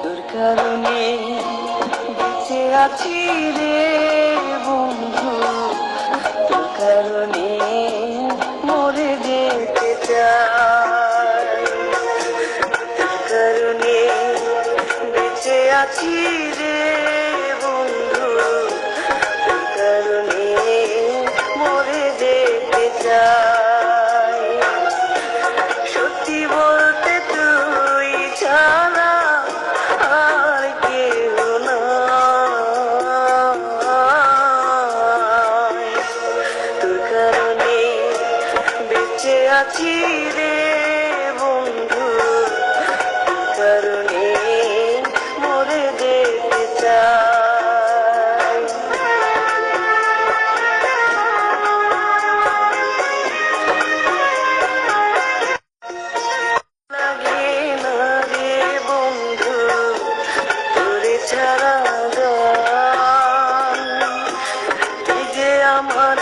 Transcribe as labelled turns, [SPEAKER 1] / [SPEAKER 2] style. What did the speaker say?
[SPEAKER 1] তোর কারণে বেঁচে আছি রে বন্ধু, তোর কারণে মরে যেতে চাই। তোর কারণে বেঁচে আছি রে বন্ধু, তোর কারণে মরে যেতে চাই। সত্যি বলতে তুই ছাড়া আর কেউ নাই। তোর কারণে বেঁচে আছি রে বন্ধু, তোর কারণে মরে যেতে চাই। লাগে না রে বন্ধু তোরে ছাড়া গান, এই যে আমার